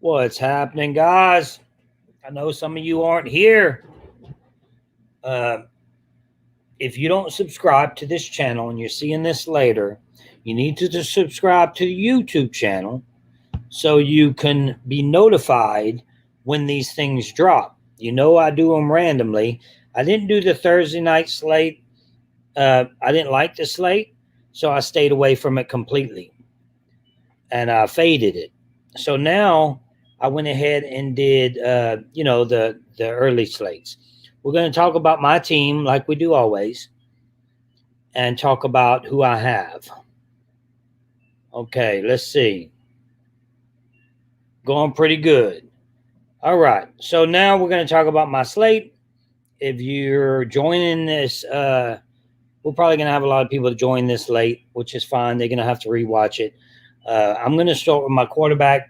What's happening, guys? I know some of you aren't here. Uh, if you don't subscribe to this channel and you're seeing this later, you need to just subscribe to the YouTube channel so you can be notified when these things drop. You know, I do them randomly. I didn't do the Thursday night slate. I didn't like the slate, so I stayed away from it completely and I faded it. So now I went ahead and did, the early slates. We're going to talk about my team like we do always, and talk about who I have. Okay, let's see. Going pretty good. All right, so now we're going to talk about my slate. If you're joining this, we're probably going to have a lot of people join this late, which is fine. They're going to have to rewatch it. I'm going to start with my quarterback.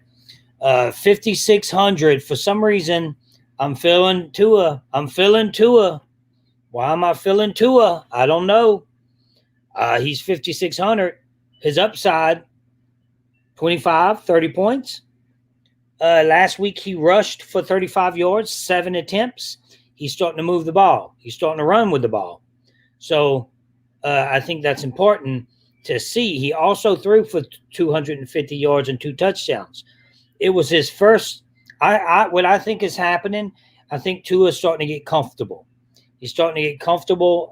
5,600. For some reason, I'm feeling Tua. Why am I feeling Tua? I don't know. He's 5,600. His upside, 25, 30 points. Last week, he rushed for 35 yards, 7 attempts. He's starting to move the ball. He's starting to run with the ball. So I think that's important to see. He also threw for 250 yards and 2 touchdowns. It was his first. What I think is happening, I think Tua is starting to get comfortable. He's starting to get comfortable,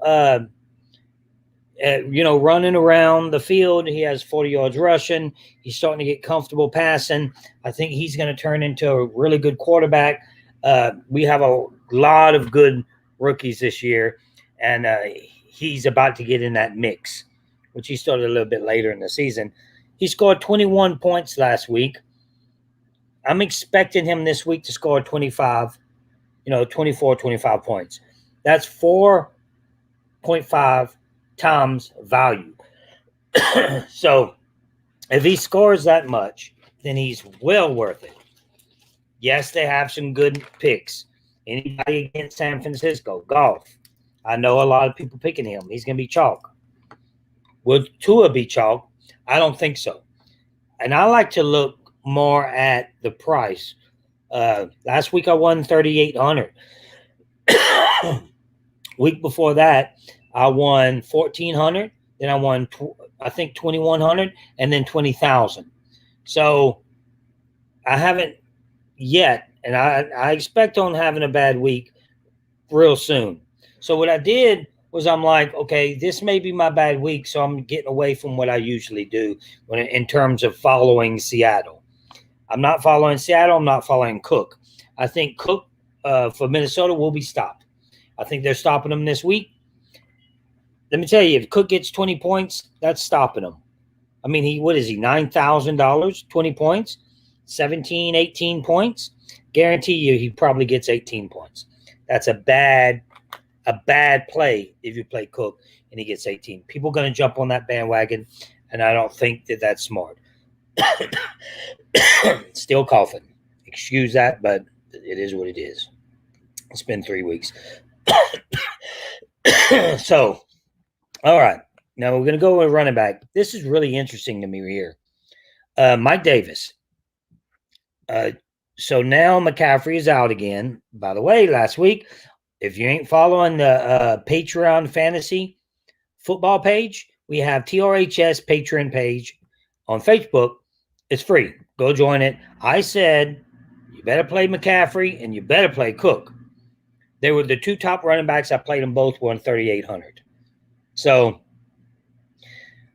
running around the field. He has 40 yards rushing. He's starting to get comfortable passing. I think he's going to turn into a really good quarterback. We have a lot of good rookies this year, and he's about to get in that mix, which he started a little bit later in the season. He scored 21 points last week. I'm expecting him this week to score 24, 25 points. That's 4.5 times value. So if he scores that much, then he's well worth it. Yes, they have some good picks. Anybody against San Francisco? Golf. I know a lot of people picking him. He's going to be chalk. Will Tua be chalk? I don't think so. And I like to look more at the price. Last week I won 3,800. Week before that I won 1,400. Then I won I think 2,100, and then 20,000. So I haven't yet, and I expect on having a bad week real soon. So what I did was I'm like, okay, this may be my bad week, so I'm getting away from what I usually do in terms of following Seattle. I'm not following Seattle. I'm not following Cook. I think Cook for Minnesota will be stopped. I think they're stopping him this week. Let me tell you, if Cook gets 20 points, that's stopping him. I mean, what is he, $9,000, 20 points, 17, 18 points? Guarantee you he probably gets 18 points. That's a bad play if you play Cook and he gets 18. People are going to jump on that bandwagon, and I don't think that that's smart. Still coughing. Excuse that, but it is what it is. It's been 3 weeks. So, all right. Now we're going to go with running back. This is really interesting to me here. Mike Davis. So now McCaffrey is out again. By the way, last week, if you ain't following the Patreon fantasy football page, we have TRHS Patreon page on Facebook. It's free. Go join it. I said you better play McCaffrey and you better play Cook. They were the 2 top running backs. I played them both, won 3,800. So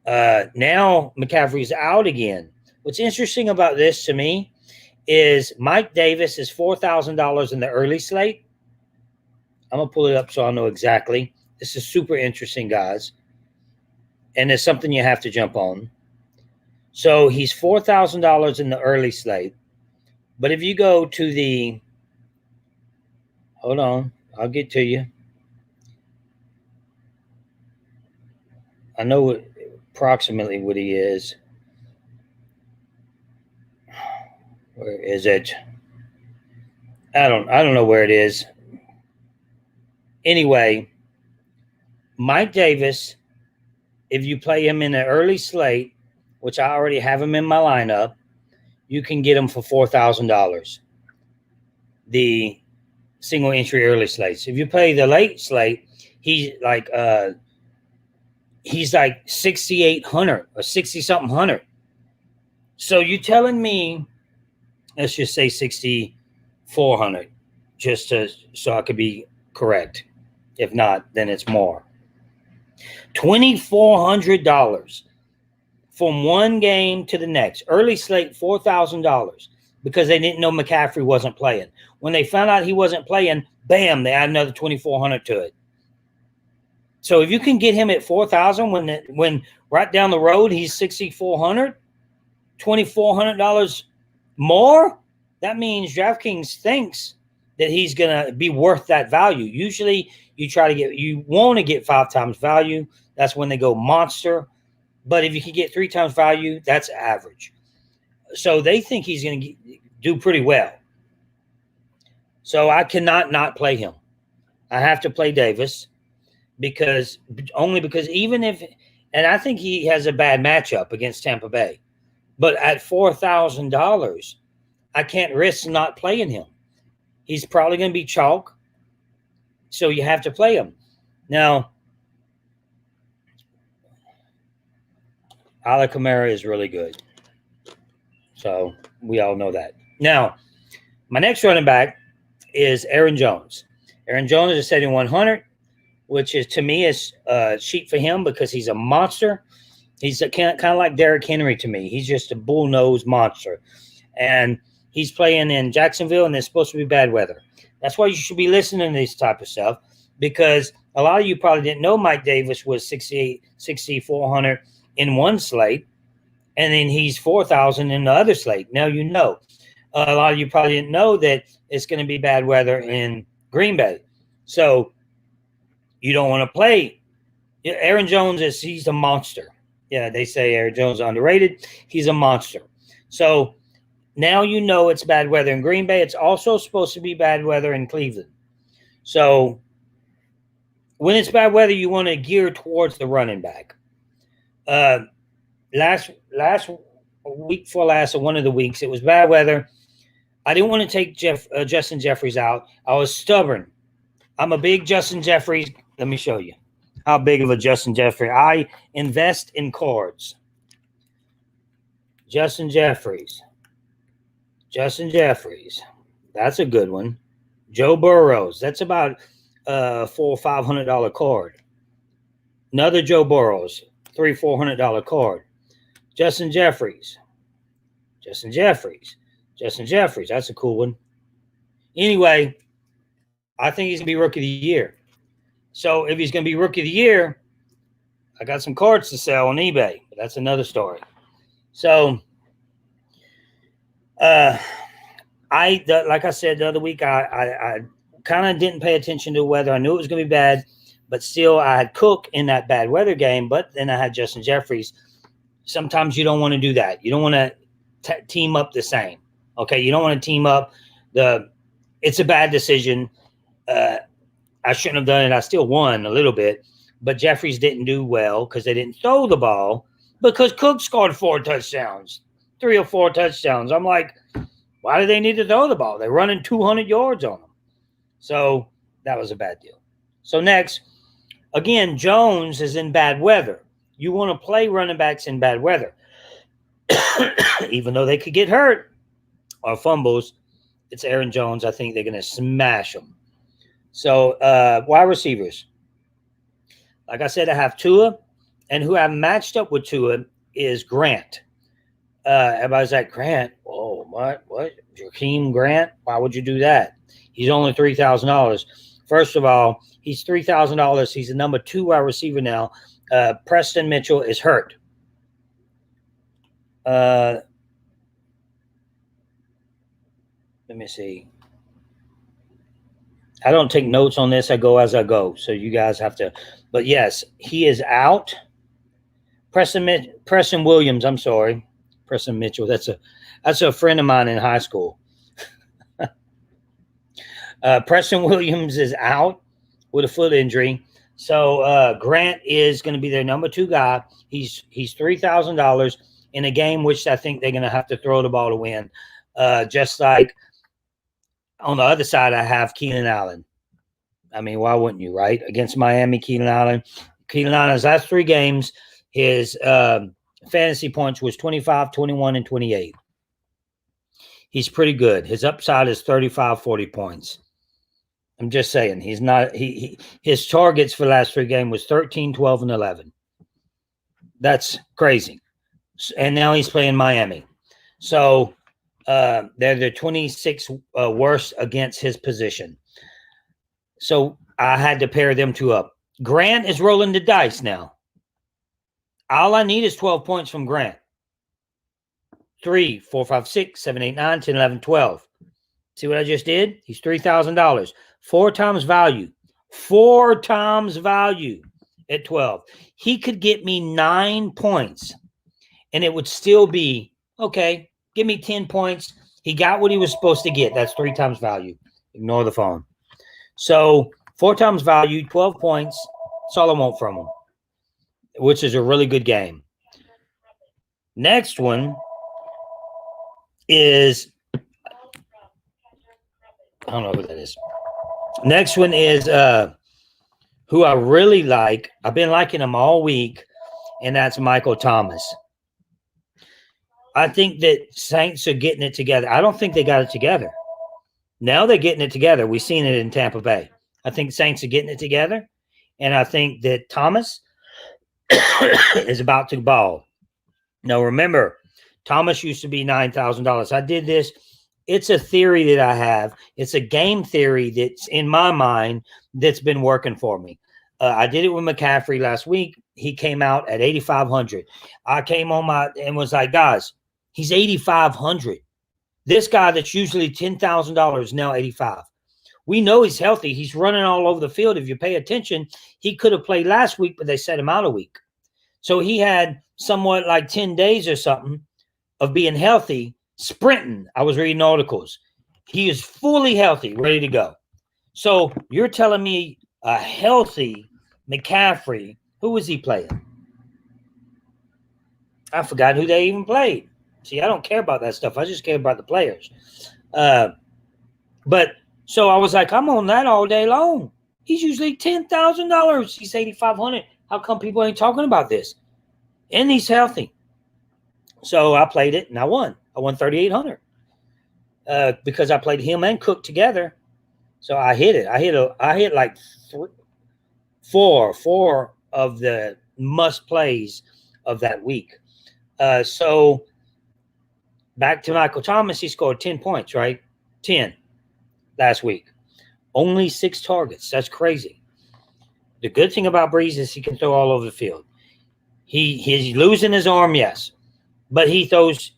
now McCaffrey's out again. What's interesting about this to me is Mike Davis is $4,000 in the early slate. I'm going to pull it up so I know exactly. This is super interesting, guys. And it's something you have to jump on. So he's $4,000 in the early slate. But if you go to the, hold on, I'll get to you. I know approximately what he is. Where is it? I don't know where it is. Anyway, Mike Davis, if you play him in the early slate, which I already have him in my lineup, you can get him for $4,000. The single entry early slates. If you play the late slate, he's like 6,800 or 60 something hundred. So you telling me, let's just say 6,400, so I could be correct. If not, then it's more. $2,400 from one game to the next. Early slate, $4,000 because they didn't know McCaffrey wasn't playing. When they found out he wasn't playing, bam, they add another $2,400 to it. So if you can get him at $4,000 when right down the road he's $6,400, $2,400 more, that means DraftKings thinks that he's going to be worth that value. Usually you want to get 5 times value. That's when they go monster. But if you can get 3 times value, that's average. So they think he's going to do pretty well. So I cannot not play him. I have to play Davis because even if, and I think he has a bad matchup against Tampa Bay, but at $4,000, I can't risk not playing him. He's probably going to be chalk. So you have to play him. Now, Alec Kamara is really good. So we all know that. Now, my next running back is Aaron Jones. Aaron Jones is 7,100, which is, to me, is cheap for him because he's a monster. He's kind of like Derrick Henry to me. He's just a bull-nosed monster. And he's playing in Jacksonville, and there's supposed to be bad weather. That's why you should be listening to this type of stuff, because a lot of you probably didn't know Mike Davis was 6,400 in one slate, and then he's 4,000 in the other slate. Now you know. A lot of you probably didn't know that it's going to be bad weather in Green Bay. So you don't want to play. Aaron Jones he's a monster. Yeah, they say Aaron Jones is underrated. He's a monster. So now you know it's bad weather in Green Bay. It's also supposed to be bad weather in Cleveland. So when it's bad weather, you want to gear towards the running back. Last week for last, or one of the weeks, it was bad weather. I didn't want to take Justin Jeffries out. I was stubborn. I'm a big Justin Jeffries. Let me show you how big of a Justin Jeffries. I invest in cards. Justin Jeffries. That's a good one. Joe Burrows. That's about $400 or $500 card. Another Joe Burrows, $300-$400 card. Justin Jeffries. That's a cool one. Anyway, I think he's going to be Rookie of the Year. So if he's going to be Rookie of the Year, I got some cards to sell on eBay. But that's another story. So, like I said the other week, I kind of didn't pay attention to the weather. I knew it was going to be bad, but still I had Cook in that bad weather game, but then I had Justin Jeffries. Sometimes you don't want to do that. You don't want to team up the same. Okay, you don't want to team up it's a bad decision. I shouldn't have done it. I still won a little bit, but Jeffries didn't do well because they didn't throw the ball because Cook scored 3 or 4 touchdowns. I'm like, why do they need to throw the ball? They're running 200 yards on them. So that was a bad deal. So next, again, Jones is in bad weather. You want to play running backs in bad weather. Even though they could get hurt or fumbles, it's Aaron Jones. I think they're going to smash them. So wide receivers. Like I said, I have Tua, and who I've matched up with Tua is Grant. Everybody's like, Grant? Oh, what? Jakeem Grant? Why would you do that? He's only $3,000. First of all, he's $3,000. He's the number 2 wide receiver now. Preston Mitchell is hurt. Let me see. I don't take notes on this. I go as I go. So you guys have to. But yes, he is out. Preston Williams. I'm sorry. Preston Mitchell. That's a friend of mine in high school. Preston Williams is out with a foot injury. So Grant is going to be their number 2 guy. He's $3,000. in a game which I think they're going to have to throw the ball to win. Just like on the other side, I have Keenan Allen. I mean, why wouldn't you, right? Against Miami, Keenan Allen. Keenan Allen's last 3 games, his fantasy points was 25, 21, and 28. He's pretty good. His upside is 35, 40 points. I'm just saying, he's not. His targets for the last 3 games was 13, 12, and 11. That's crazy. And now he's playing Miami. So they're the 26 worst against his position. So I had to pair them 2 up. Grant is rolling the dice now. All I need is 12 points from Grant. 3, 4, 5, 6, 7, 8, 9, 10, 11, 12. See what I just did? He's $3,000. 4 times value. 4 times value at 12. He could get me 9 points, and it would still be, okay, give me 10 points. He got what he was supposed to get. That's 3 times value. Ignore the phone. So 4 times value, 12 points. That's all I want from him, which is a really good game. Next one is, I don't know who that is. Next one is who I really like. I've been liking him all week, and that's Michael Thomas. I think that Saints are getting it together. I don't think they got it together. Now they're getting it together. We've seen it in Tampa Bay. I think Saints are getting it together, and I think that Thomas is about to ball. Now, remember, Thomas used to be $9,000. I did this. It's a theory that I have. It's a game theory that's in my mind that's been working for me. I did it with McCaffrey last week. He came out at 8,500. I came on and was like, guys, he's 8,500. This guy that's usually $10,000 is now 85. We know he's healthy. He's running all over the field. If you pay attention, he could have played last week, but they set him out a week. So he had somewhat like 10 days or something of being healthy, sprinting. I was reading articles. He is fully healthy, ready to go. So you're telling me a healthy McCaffrey, who was he playing? I forgot who they even played. See, I don't care about that stuff. I just care about the players. But so I was like, I'm on that all day long. He's usually $10,000. He's 8,500. How come people ain't talking about this? And he's healthy. So I played it and I won. I won 3,800 because I played him and Cook together. So I hit it. I hit like four of the must plays of that week. So back to Michael Thomas, he scored 10 points, right? 10 last week. Only 6 targets. That's crazy. The good thing about Breeze is he can throw all over the field. He's losing his arm, yes. But he throws.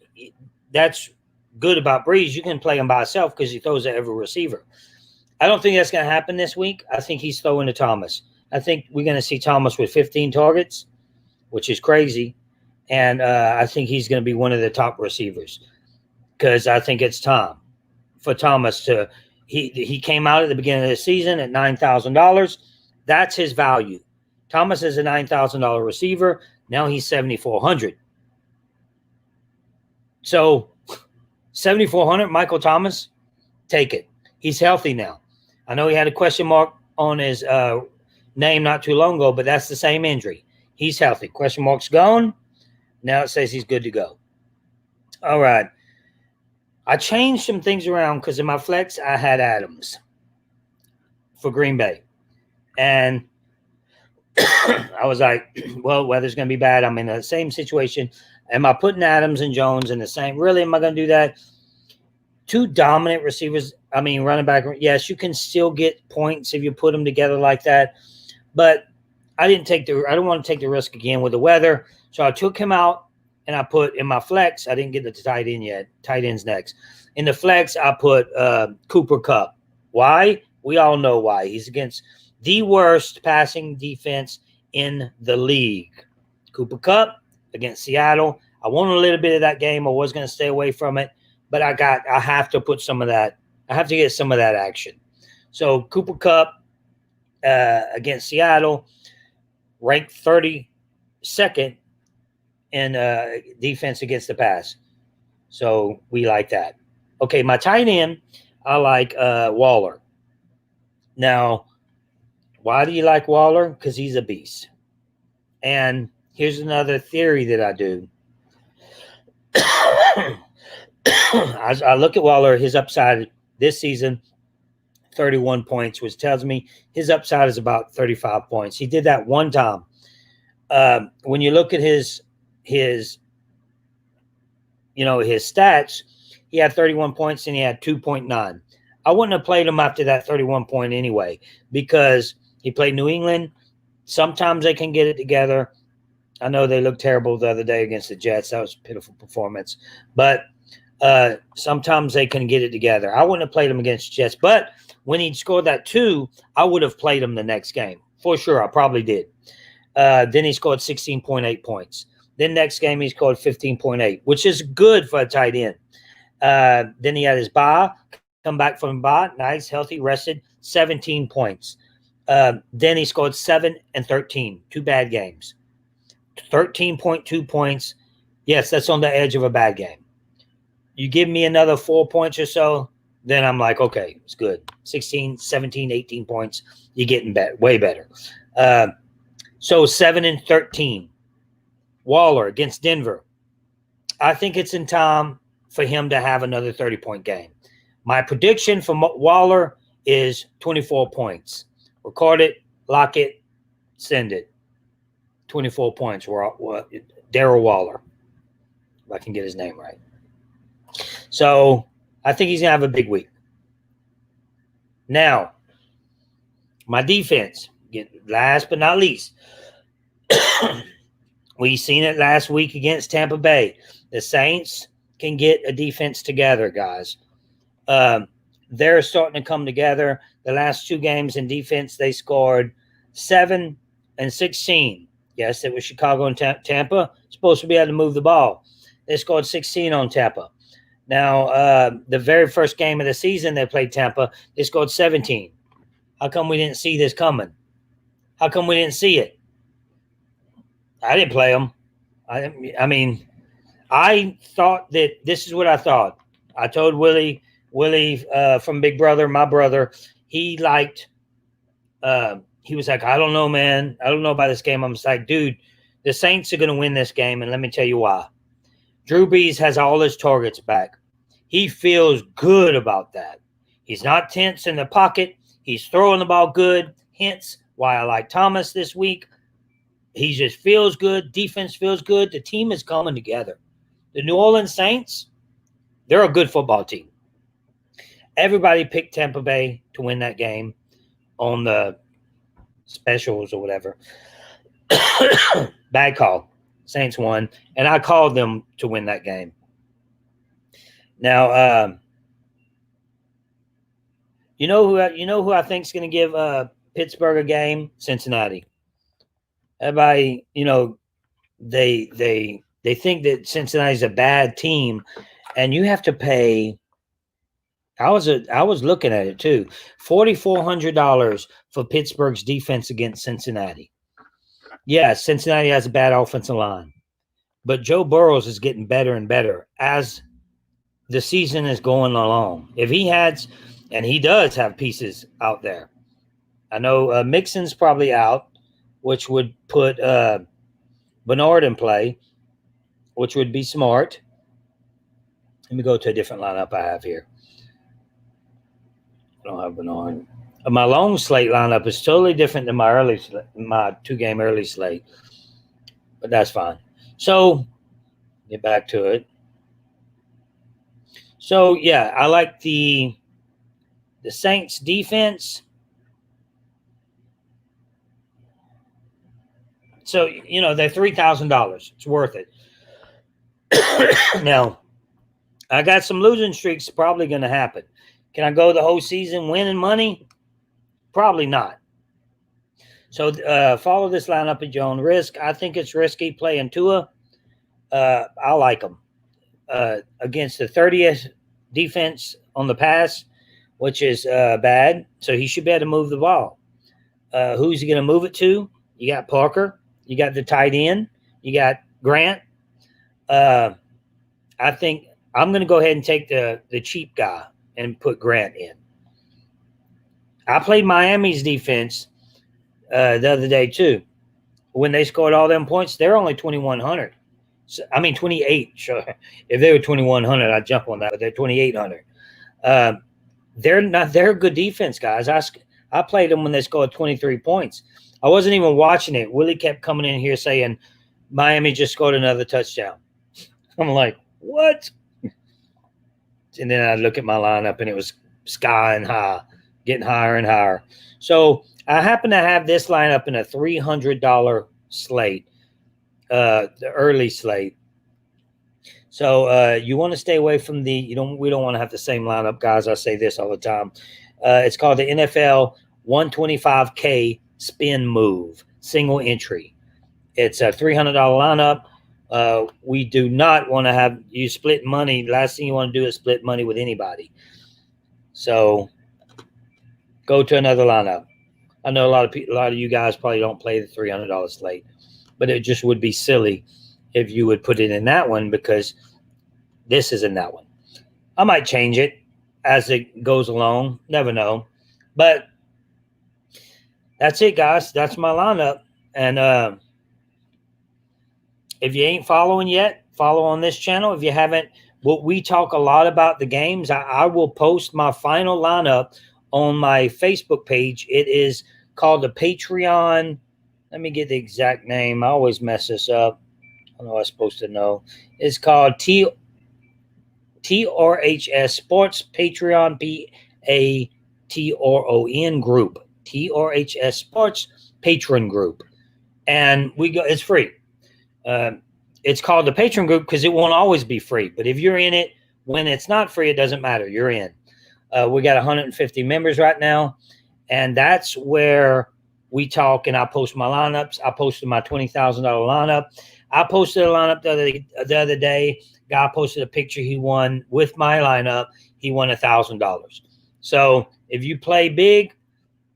That's good about Breeze. You can play him by himself because he throws at every receiver. I don't think that's going to happen this week. I think he's throwing to Thomas. I think we're going to see Thomas with 15 targets, which is crazy. And I think he's going to be one of the top receivers because I think it's time for Thomas to – he came out at the beginning of the season at $9,000. That's his value. Thomas is a $9,000 receiver. Now he's $7,400. So $7,400, Michael Thomas, take it. He's healthy now. I know he had a question mark on his name not too long ago, but that's the same injury. He's healthy. Question mark's gone. Now it says he's good to go. All right. I changed some things around because in my flex, I had Adams for Green Bay. And I was like, well, weather's going to be bad. I'm in the same situation. Am I putting Adams and Jones in the same? Really, am I going to do that? 2 dominant receivers. I mean, running back. Yes, you can still get points if you put them together like that. But I don't want to take the risk again with the weather. So I took him out and I put in my flex. I didn't get the tight end yet. Tight end's next. In the flex, I put Cooper Kupp. Why? We all know why. He's against the worst passing defense in the league. Cooper Kupp against Seattle. I wanted a little bit of that game. I was going to stay away from it, but I have to put some of that. I have to get some of that action. So Cooper Kupp against Seattle, ranked 32nd in defense against the pass. So we like that. Okay, my tight end, I like Waller. Now, why do you like Waller? Because he's a beast. And here's another theory that I do. I look at Waller, his upside this season, 31 points, which tells me his upside is about 35 points. He did that one time. When you look at his stats, he had 31 points and he had 2.9. I wouldn't have played him after that 31 point anyway, because he played New England. Sometimes they can get it together. I know they looked terrible the other day against the Jets. That was a pitiful performance. But sometimes they can get it together. I wouldn't have played him against the Jets. But when he scored that 2, I would have played him the next game. For sure, I probably did. Then he scored 16.8 points. Then next game he scored 15.8, which is good for a tight end. Then he had his bye, come back from bye, nice, healthy, rested, 17 points. Then he scored 7 and 13, 2 bad games. 13.2 points. Yes, that's on the edge of a bad game. You give me another 4 points or so, then I'm like, okay, it's good. 16, 17, 18 points. You're getting way better. So 7 and 13. Waller against Denver. I think it's in time for him to have another 30-point game. My prediction for Waller is 24 points. Record it, lock it, send it. 24 points. Darryl Waller, if I can get his name right. So I think he's going to have a big week. Now, my defense, last but not least. We seen it last week against Tampa Bay. The Saints can get a defense together, guys. They're starting to come together. The last 2 games in defense, they scored 7 and 16. Yes, it was Chicago and Tampa. Supposed to be able to move the ball. They scored 16 on Tampa. Now, the very first game of the season they played Tampa, they scored 17. How come we didn't see this coming? How come we didn't see it? I didn't play them. I mean, I thought that this is what I thought. I told Willie from Big Brother, my brother, he liked he was like, I don't know, man. I don't know about this game. I'm just like, dude, the Saints are going to win this game, and let me tell you why. Drew Brees has all his targets back. He feels good about that. He's not tense in the pocket. He's throwing the ball good. Hence why I like Thomas this week. He just feels good. Defense feels good. The team is coming together. The New Orleans Saints, they're a good football team. Everybody picked Tampa Bay to win that game on the specials or whatever. Bad call. Saints won, and I called them to win that game. Now, you know who I think is going to give Pittsburgh a game? Cincinnati. Everybody, they think that Cincinnati's a bad team, and you have to pay. I was looking at it too. $4,400 for Pittsburgh's defense against Cincinnati. Yeah, Cincinnati has a bad offensive line, but Joe Burrows is getting better and better as the season is going along. If he has, and he does have pieces out there. I know Mixon's probably out, which would put Bernard in play, which would be smart. Let me go to a different lineup I have here. I don't have Bernard. My long slate lineup is totally different than my 2-game early slate, but that's fine. So, get back to it. So, yeah, I like the Saints defense. So, they're $3,000. It's worth it. Now, I got some losing streaks probably going to happen. Can I go the whole season winning money? Probably not. So follow this lineup at your own risk. I think it's risky playing Tua. I like him. Against the 30th defense on the pass, which is bad. So he should be able to move the ball. Who's he going to move it to? You got Parker. You got the tight end. You got Grant. I think I'm going to go ahead and take the cheap guy and put Grant in. I played Miami's defense the other day too. When they scored all them points, they're only 2,100. So, I mean 28. Sure, if they were 2,100, I'd jump on that. But they're 2,800. They're not. They're a good defense, guys. I played them when they scored 23 points. I wasn't even watching it. Willie kept coming in here saying Miami just scored another touchdown. I'm like, what? And then I look at my lineup, and it was sky and high, getting higher and higher. So I happen to have this lineup in a $300 slate, the early slate. So you want to stay away from we don't want to have the same lineup, guys. I say this all the time. It's called the NFL 125K spin move, single entry. It's a $300 lineup. We do not want to have you split money. Last thing you want to do is split money with anybody. So go to another lineup. I know a lot of you guys probably don't play the $300 slate, but it just would be silly if you would put it in that one because this is in that one. I might change it as it goes along. Never know. But that's it, guys. That's my lineup. And if you ain't following yet, follow on this channel. If you haven't, we talk a lot about the games. I will post my final lineup on my Facebook page. It is called the Patreon. Let me get the exact name. I always mess this up. I know I'm supposed to know. It's called TRHS Sports Patreon PATRON group. TRHS Sports Patron group. And it's free. It's called the Patron group because it won't always be free. But if you're in it when it's not free, it doesn't matter. You're in. We got 150 members right now. And that's where we talk and I post my lineups. I posted my $20,000 lineup. I posted a lineup the other day. Guy posted a picture he won with my lineup. He won $1,000. So if you play big,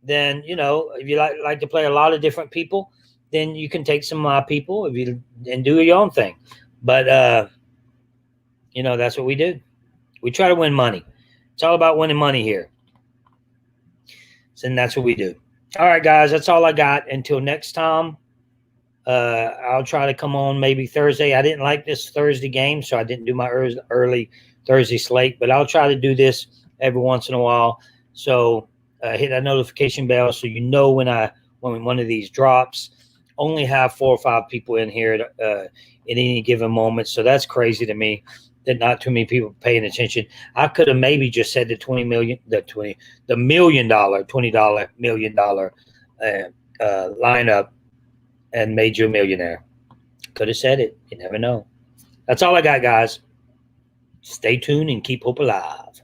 then, if you like to play a lot of different people, then you can take some of my people and do your own thing. But, that's what we do. We try to win money. It's all about winning money here. And that's what we do. All right, guys, that's all I got. Until next time, I'll try to come on maybe Thursday. I didn't like this Thursday game, so I didn't do my early Thursday slate. But I'll try to do this every once in a while. So hit that notification bell so you know when one of these drops. Only have 4 or 5 people in here at any given moment. So that's crazy to me that not too many people paying attention. I could have maybe just said the $20 million lineup and made you a millionaire. Could have said it. You never know. That's all I got, guys. Stay tuned and keep hope alive.